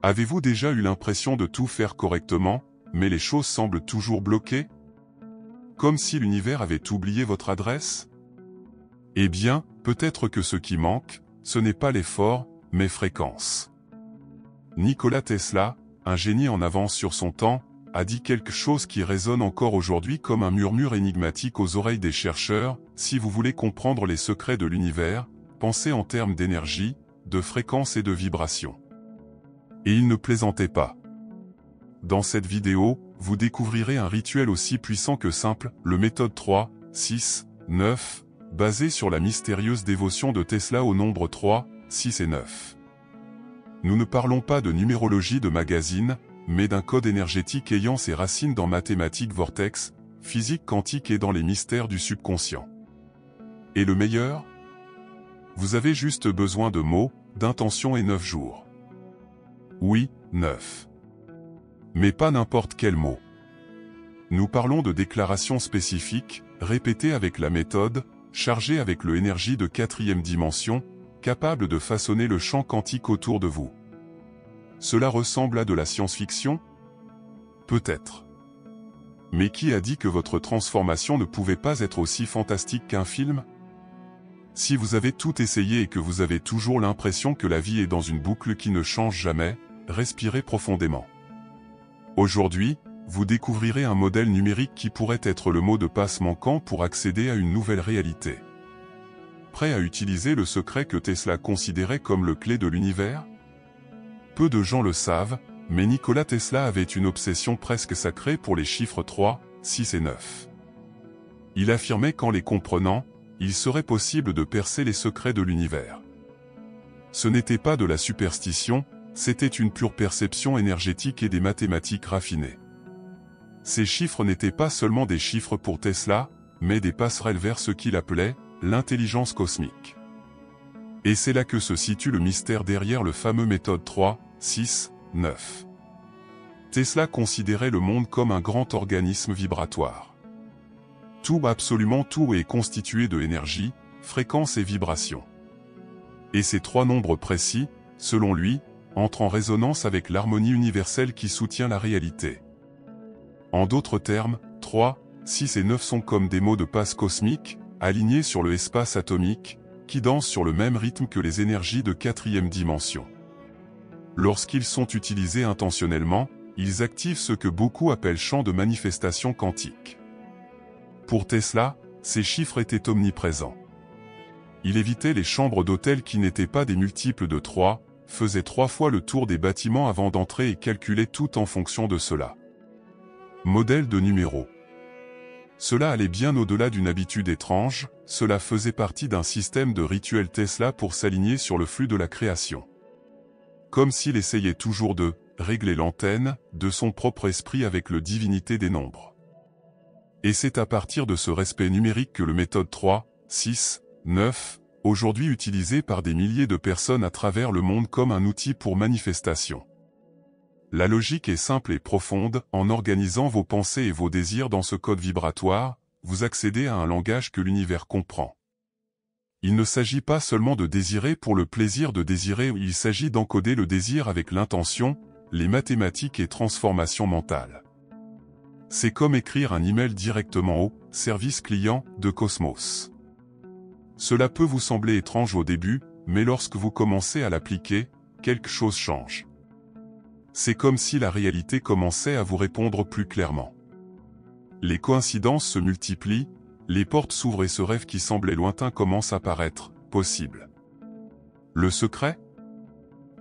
Avez-vous déjà eu l'impression de tout faire correctement, mais les choses semblent toujours bloquées? Comme si l'univers avait oublié votre adresse? Eh bien, peut-être que ce qui manque, ce n'est pas l'effort, mais fréquence. Nikola Tesla, un génie en avance sur son temps, a dit quelque chose qui résonne encore aujourd'hui comme un murmure énigmatique aux oreilles des chercheurs: si vous voulez comprendre les secrets de l'univers, pensez en termes d'énergie, de fréquence et de vibration. Et il ne plaisantait pas. Dans cette vidéo, vous découvrirez un rituel aussi puissant que simple, le méthode 3, 6, 9, basé sur la mystérieuse dévotion de Tesla au nombre 3, 6 et 9. Nous ne parlons pas de numérologie de magazine, mais d'un code énergétique ayant ses racines dans mathématiques vortex, physique quantique et dans les mystères du subconscient. Et le meilleur? Vous avez juste besoin de mots, d'intention et 9 jours. Oui, 9. Mais pas n'importe quel mot. Nous parlons de déclarations spécifiques, répétées avec la méthode, chargées avec l'énergie de 4e dimension, capable de façonner le champ quantique autour de vous. Cela ressemble à de la science-fiction? Peut-être. Mais qui a dit que votre transformation ne pouvait pas être aussi fantastique qu'un film? Si vous avez tout essayé et que vous avez toujours l'impression que la vie est dans une boucle qui ne change jamais, respirez profondément. Aujourd'hui, vous découvrirez un modèle numérique qui pourrait être le mot de passe manquant pour accéder à une nouvelle réalité. Prêt à utiliser le secret que Tesla considérait comme le clé de l'univers? Peu de gens le savent, mais Nikola Tesla avait une obsession presque sacrée pour les chiffres 3, 6 et 9. Il affirmait qu'en les comprenant, il serait possible de percer les secrets de l'univers. Ce n'était pas de la superstition, c'était une pure perception énergétique et des mathématiques raffinées. Ces chiffres n'étaient pas seulement des chiffres pour Tesla, mais des passerelles vers ce qu'il appelait l'intelligence cosmique. Et c'est là que se situe le mystère derrière le fameux méthode 3, 6, 9. Tesla considérait le monde comme un grand organisme vibratoire. Tout, absolument tout, est constitué de énergie, fréquence et vibration. Et ces trois nombres précis, selon lui, entrent en résonance avec l'harmonie universelle qui soutient la réalité. En d'autres termes, 3, 6 et 9 sont comme des mots de passe cosmiques, alignés sur le espace atomique, qui dansent sur le même rythme que les énergies de 4e dimension. Lorsqu'ils sont utilisés intentionnellement, ils activent ce que beaucoup appellent champ de manifestation quantique. Pour Tesla, ces chiffres étaient omniprésents. Il évitait les chambres d'hôtel qui n'étaient pas des multiples de 3, faisait 3 fois le tour des bâtiments avant d'entrer et calculait tout en fonction de cela. Modèle de numéros. Cela allait bien au-delà d'une habitude étrange, cela faisait partie d'un système de rituels Tesla pour s'aligner sur le flux de la création. Comme s'il essayait toujours de régler l'antenne de son propre esprit avec le divinité des nombres. Et c'est à partir de ce respect numérique que le méthode 3, 6, 9, aujourd'hui utilisé par des milliers de personnes à travers le monde comme un outil pour manifestation. La logique est simple et profonde, en organisant vos pensées et vos désirs dans ce code vibratoire, vous accédez à un langage que l'univers comprend. Il ne s'agit pas seulement de désirer pour le plaisir de désirer, il s'agit d'encoder le désir avec l'intention, les mathématiques et transformation mentale. C'est comme écrire un email directement au service client de Cosmos. Cela peut vous sembler étrange au début, mais lorsque vous commencez à l'appliquer, quelque chose change. C'est comme si la réalité commençait à vous répondre plus clairement. Les coïncidences se multiplient, les portes s'ouvrent et ce rêve qui semblait lointain commence à paraître possible. Le secret?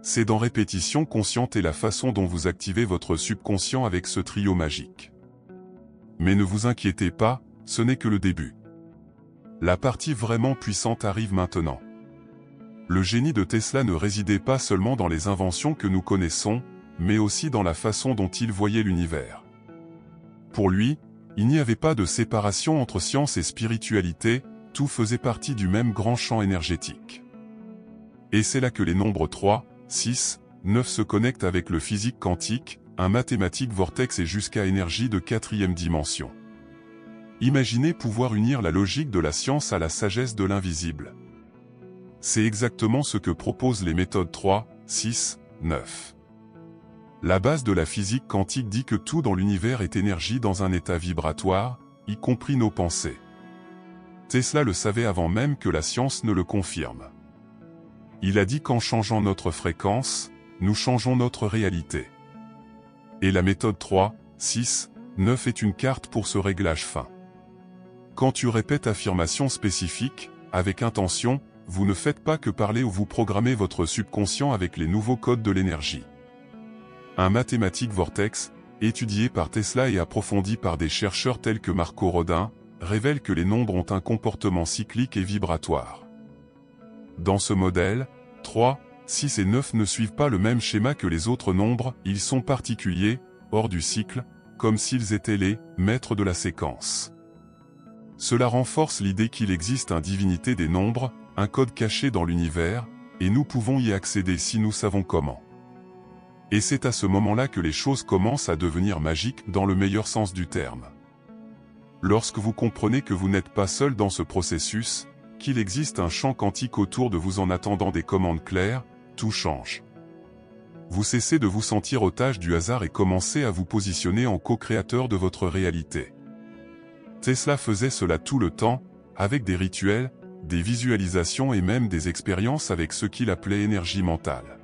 C'est dans répétition consciente et la façon dont vous activez votre subconscient avec ce trio magique. Mais ne vous inquiétez pas, ce n'est que le début. La partie vraiment puissante arrive maintenant. Le génie de Tesla ne résidait pas seulement dans les inventions que nous connaissons, mais aussi dans la façon dont il voyait l'univers. Pour lui, il n'y avait pas de séparation entre science et spiritualité, tout faisait partie du même grand champ énergétique. Et c'est là que les nombres 3, 6, 9 se connectent avec le physique quantique, un mathématique vortex et jusqu'à énergie de 4e dimension. Imaginez pouvoir unir la logique de la science à la sagesse de l'invisible. C'est exactement ce que proposent les méthodes 3, 6, 9. La base de la physique quantique dit que tout dans l'univers est énergie dans un état vibratoire, y compris nos pensées. Tesla le savait avant même que la science ne le confirme. Il a dit qu'en changeant notre fréquence, nous changeons notre réalité. Et la méthode 3, 6, 9 est une carte pour ce réglage fin. Quand tu répètes affirmations spécifiques, avec intention, vous ne faites pas que parler ou vous programmez votre subconscient avec les nouveaux codes de l'énergie. Un mathématique vortex, étudié par Tesla et approfondi par des chercheurs tels que Marco Rodin, révèle que les nombres ont un comportement cyclique et vibratoire. Dans ce modèle, 3, 6 et 9 ne suivent pas le même schéma que les autres nombres, ils sont particuliers, hors du cycle, comme s'ils étaient les maîtres de la séquence. Cela renforce l'idée qu'il existe une divinité des nombres, un code caché dans l'univers, et nous pouvons y accéder si nous savons comment. Et c'est à ce moment-là que les choses commencent à devenir magiques dans le meilleur sens du terme. Lorsque vous comprenez que vous n'êtes pas seul dans ce processus, qu'il existe un champ quantique autour de vous en attendant des commandes claires, tout change. Vous cessez de vous sentir otage du hasard et commencez à vous positionner en co-créateur de votre réalité. Tesla faisait cela tout le temps, avec des rituels, des visualisations et même des expériences avec ce qu'il appelait énergie mentale.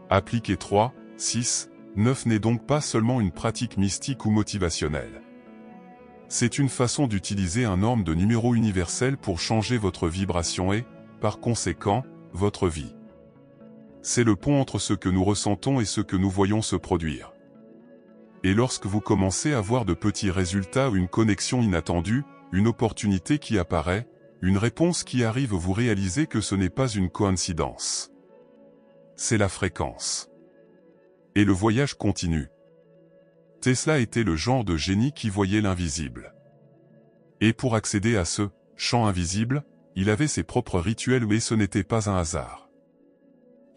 Appliquer 3, 6, 9 n'est donc pas seulement une pratique mystique ou motivationnelle. C'est une façon d'utiliser un norme de numéro universel pour changer votre vibration et, par conséquent, votre vie. C'est le pont entre ce que nous ressentons et ce que nous voyons se produire. Et lorsque vous commencez à voir de petits résultats ou une connexion inattendue, une opportunité qui apparaît, une réponse qui arrive, vous réalisez que ce n'est pas une coïncidence. C'est la fréquence. Et le voyage continue. Tesla était le genre de génie qui voyait l'invisible. Et pour accéder à ce champ invisible, il avait ses propres rituels et ce n'était pas un hasard.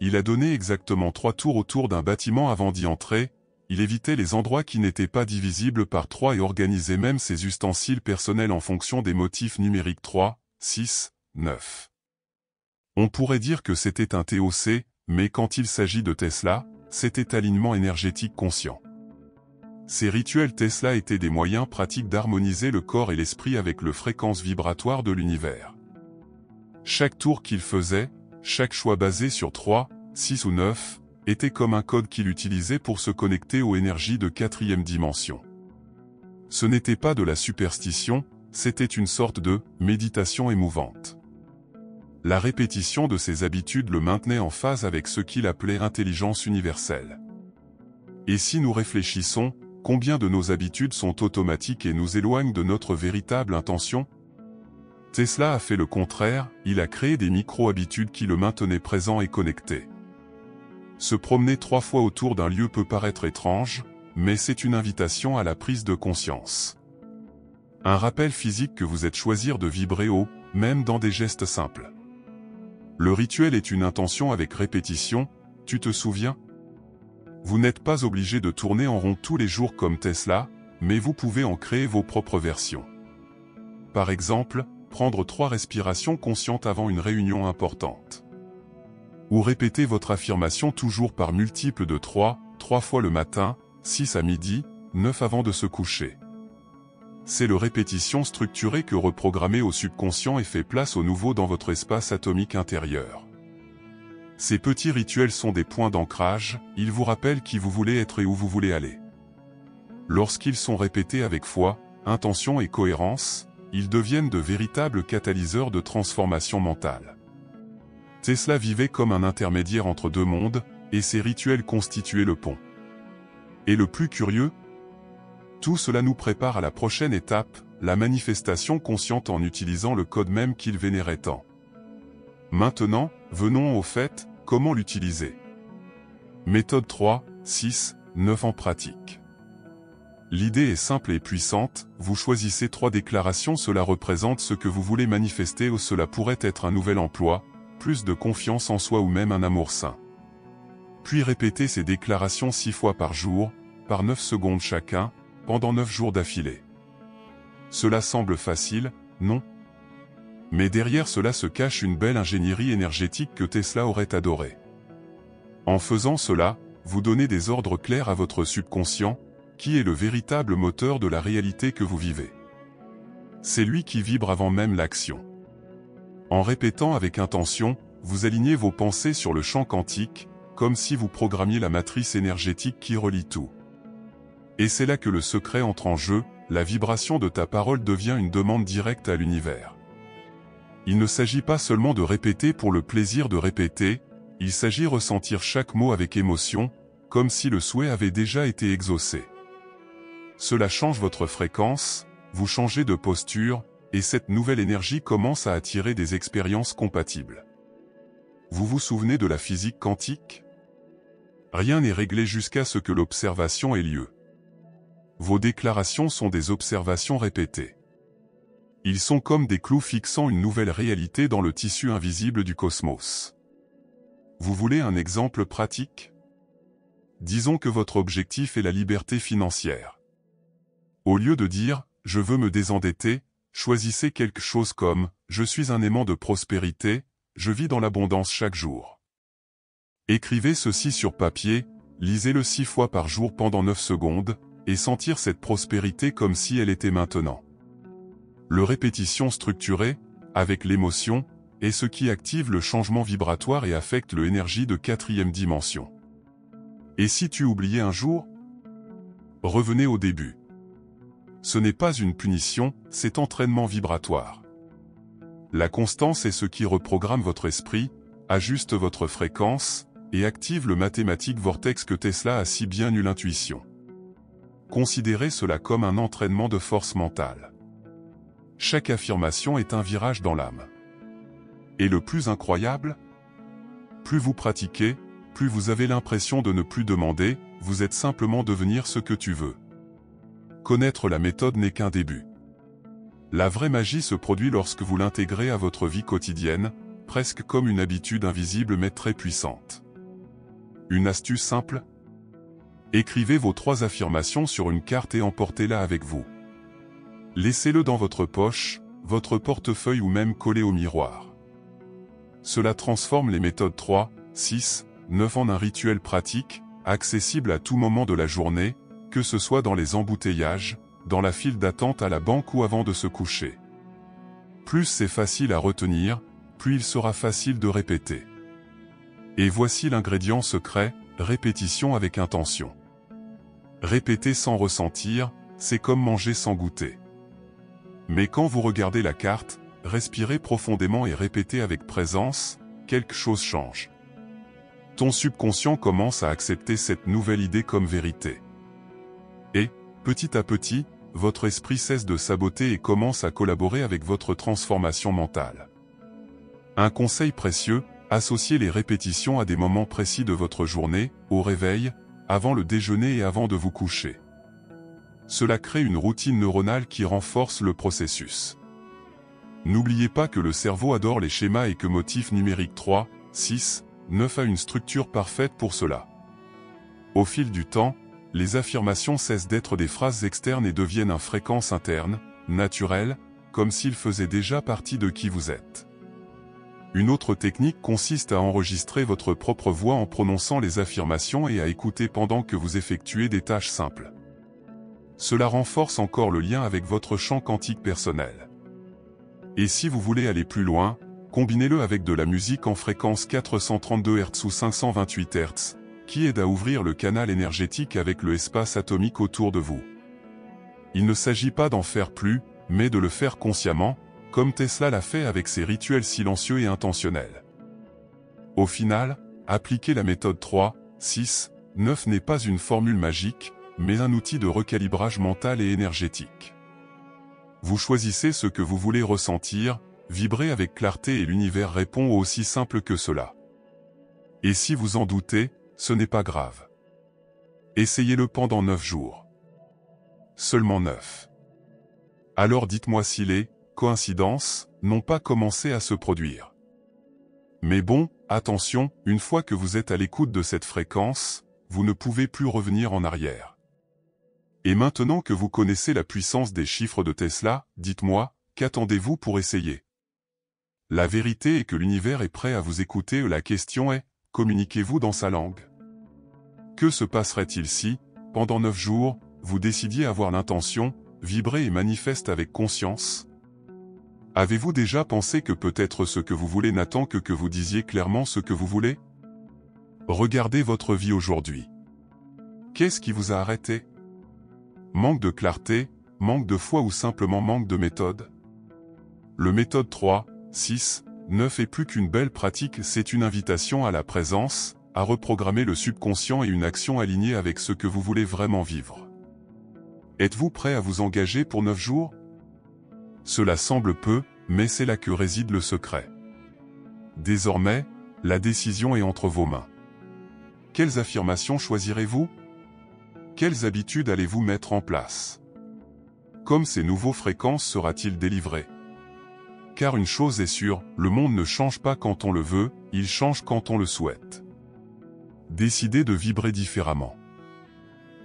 Il a donné exactement 3 tours autour d'un bâtiment avant d'y entrer, il évitait les endroits qui n'étaient pas divisibles par 3 et organisait même ses ustensiles personnels en fonction des motifs numériques 3, 6, 9. On pourrait dire que c'était un TOC, mais quand il s'agit de Tesla, c'était alignement énergétique conscient. Ces rituels Tesla étaient des moyens pratiques d'harmoniser le corps et l'esprit avec le fréquence vibratoire de l'univers. Chaque tour qu'il faisait, chaque choix basé sur 3, 6 ou 9, était comme un code qu'il utilisait pour se connecter aux énergies de 4e dimension. Ce n'était pas de la superstition, c'était une sorte de méditation émouvante. La répétition de ses habitudes le maintenait en phase avec ce qu'il appelait intelligence universelle. Et si nous réfléchissons, combien de nos habitudes sont automatiques et nous éloignent de notre véritable intention? Tesla a fait le contraire, il a créé des micro-habitudes qui le maintenaient présent et connecté. Se promener 3 fois autour d'un lieu peut paraître étrange, mais c'est une invitation à la prise de conscience. Un rappel physique que vous êtes choisir de vibrer haut, même dans des gestes simples. Le rituel est une intention avec répétition, tu te souviens? Vous n'êtes pas obligé de tourner en rond tous les jours comme Tesla, mais vous pouvez en créer vos propres versions. Par exemple, prendre 3 respirations conscientes avant une réunion importante. Ou répéter votre affirmation toujours par multiples de 3 fois le matin, 6 à midi, 9 avant de se coucher. C'est le répétition structurée que reprogrammez au subconscient et fait place au nouveau dans votre espace atomique intérieur. Ces petits rituels sont des points d'ancrage, ils vous rappellent qui vous voulez être et où vous voulez aller. Lorsqu'ils sont répétés avec foi, intention et cohérence, ils deviennent de véritables catalyseurs de transformation mentale. Tesla vivait comme un intermédiaire entre 2 mondes, et ces rituels constituaient le pont. Et le plus curieux, tout cela nous prépare à la prochaine étape, la manifestation consciente en utilisant le code même qu'il vénérait tant. Maintenant, venons au fait, comment l'utiliser. Méthode 3, 6, 9 en pratique. L'idée est simple et puissante, vous choisissez 3 déclarations, cela représente ce que vous voulez manifester ou cela pourrait être un nouvel emploi, plus de confiance en soi ou même un amour sain. Puis répétez ces déclarations 6 fois par jour, par 9 secondes chacun, pendant 9 jours d'affilée. Cela semble facile, non? Mais derrière cela se cache une belle ingénierie énergétique que Tesla aurait adorée. En faisant cela, vous donnez des ordres clairs à votre subconscient, qui est le véritable moteur de la réalité que vous vivez. C'est lui qui vibre avant même l'action. En répétant avec intention, vous alignez vos pensées sur le champ quantique, comme si vous programmiez la matrice énergétique qui relie tout. Et c'est là que le secret entre en jeu, la vibration de ta parole devient une demande directe à l'univers. Il ne s'agit pas seulement de répéter pour le plaisir de répéter, il s'agit de ressentir chaque mot avec émotion, comme si le souhait avait déjà été exaucé. Cela change votre fréquence, vous changez de posture, et cette nouvelle énergie commence à attirer des expériences compatibles. Vous vous souvenez de la physique quantique? Rien n'est réglé jusqu'à ce que l'observation ait lieu. Vos déclarations sont des observations répétées. Ils sont comme des clous fixant une nouvelle réalité dans le tissu invisible du cosmos. Vous voulez un exemple pratique? Disons que votre objectif est la liberté financière. Au lieu de dire « je veux me désendetter », choisissez quelque chose comme « je suis un aimant de prospérité, je vis dans l'abondance chaque jour ». Écrivez ceci sur papier, lisez-le 6 fois par jour pendant 9 secondes, et sentir cette prospérité comme si elle était maintenant. Le répétition structurée, avec l'émotion, est ce qui active le changement vibratoire et affecte l'énergie de 4e dimension. Et si tu oubliais un jour? Revenez au début. Ce n'est pas une punition, c'est entraînement vibratoire. La constance est ce qui reprogramme votre esprit, ajuste votre fréquence, et active le mathématique vortex que Tesla a si bien eu l'intuition. Considérez cela comme un entraînement de force mentale. Chaque affirmation est un virage dans l'âme. Et le plus incroyable? Plus vous pratiquez, plus vous avez l'impression de ne plus demander, vous êtes simplement devenir ce que tu veux. Connaître la méthode n'est qu'un début. La vraie magie se produit lorsque vous l'intégrez à votre vie quotidienne, presque comme une habitude invisible mais très puissante. Une astuce simple? Écrivez vos 3 affirmations sur une carte et emportez-la avec vous. Laissez-le dans votre poche, votre portefeuille ou même collé au miroir. Cela transforme les méthodes 3, 6, 9 en un rituel pratique, accessible à tout moment de la journée, que ce soit dans les embouteillages, dans la file d'attente à la banque ou avant de se coucher. Plus c'est facile à retenir, plus il sera facile de répéter. Et voici l'ingrédient secret, répétition avec intention. Répéter sans ressentir, c'est comme manger sans goûter. Mais quand vous regardez la carte, respirez profondément et répétez avec présence, quelque chose change. Ton subconscient commence à accepter cette nouvelle idée comme vérité. Et, petit à petit, votre esprit cesse de saboter et commence à collaborer avec votre transformation mentale. Un conseil précieux, associez les répétitions à des moments précis de votre journée, au réveil, avant le déjeuner et avant de vous coucher. Cela crée une routine neuronale qui renforce le processus. N'oubliez pas que le cerveau adore les schémas et que motif numérique 3, 6, 9 a une structure parfaite pour cela. Au fil du temps, les affirmations cessent d'être des phrases externes et deviennent une fréquence interne, naturelle, comme s'ils faisaient déjà partie de qui vous êtes. Une autre technique consiste à enregistrer votre propre voix en prononçant les affirmations et à écouter pendant que vous effectuez des tâches simples. Cela renforce encore le lien avec votre champ quantique personnel. Et si vous voulez aller plus loin, combinez-le avec de la musique en fréquence 432 Hz ou 528 Hz, qui aide à ouvrir le canal énergétique avec le espace atomique autour de vous. Il ne s'agit pas d'en faire plus, mais de le faire consciemment, comme Tesla l'a fait avec ses rituels silencieux et intentionnels. Au final, appliquer la méthode 3, 6, 9 n'est pas une formule magique, mais un outil de recalibrage mental et énergétique. Vous choisissez ce que vous voulez ressentir, vibrer avec clarté et l'univers répond aussi simple que cela. Et si vous en doutez, ce n'est pas grave. Essayez-le pendant 9 jours. Seulement 9. Alors dites-moi si les coïncidences n'ont pas commencé à se produire. Mais bon, attention, une fois que vous êtes à l'écoute de cette fréquence, vous ne pouvez plus revenir en arrière. Et maintenant que vous connaissez la puissance des chiffres de Tesla, dites-moi, qu'attendez-vous pour essayer? La vérité est que l'univers est prêt à vous écouter et la question est, communiquez-vous dans sa langue? Que se passerait-il si, pendant 9 jours, vous décidiez avoir l'intention, vibrer et manifeste avec conscience? Avez-vous déjà pensé que peut-être ce que vous voulez n'attend que vous disiez clairement ce que vous voulez? Regardez votre vie aujourd'hui. Qu'est-ce qui vous a arrêté? Manque de clarté, manque de foi ou simplement manque de méthode? Le méthode 3, 6, 9 est plus qu'une belle pratique, c'est une invitation à la présence, à reprogrammer le subconscient et une action alignée avec ce que vous voulez vraiment vivre. Êtes-vous prêt à vous engager pour 9 jours? Cela semble peu, mais c'est là que réside le secret. Désormais, la décision est entre vos mains. Quelles affirmations choisirez-vous? Quelles habitudes allez-vous mettre en place? Comme ces nouveaux fréquences sera-t-il délivré? Car une chose est sûre, le monde ne change pas quand on le veut, il change quand on le souhaite. Décidez de vibrer différemment.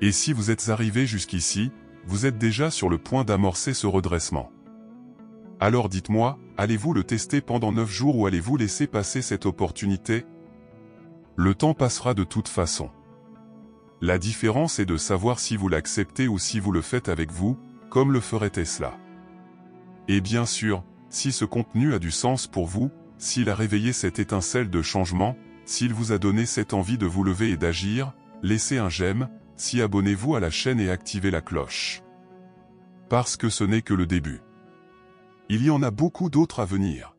Et si vous êtes arrivé jusqu'ici, vous êtes déjà sur le point d'amorcer ce redressement. Alors dites-moi, allez-vous le tester pendant 9 jours ou allez-vous laisser passer cette opportunité? Le temps passera de toute façon. La différence est de savoir si vous l'acceptez ou si vous le faites avec vous, comme le ferait Tesla. Et bien sûr, si ce contenu a du sens pour vous, s'il a réveillé cette étincelle de changement, s'il vous a donné cette envie de vous lever et d'agir, laissez un j'aime, si abonnez-vous à la chaîne et activez la cloche. Parce que ce n'est que le début. Il y en a beaucoup d'autres à venir.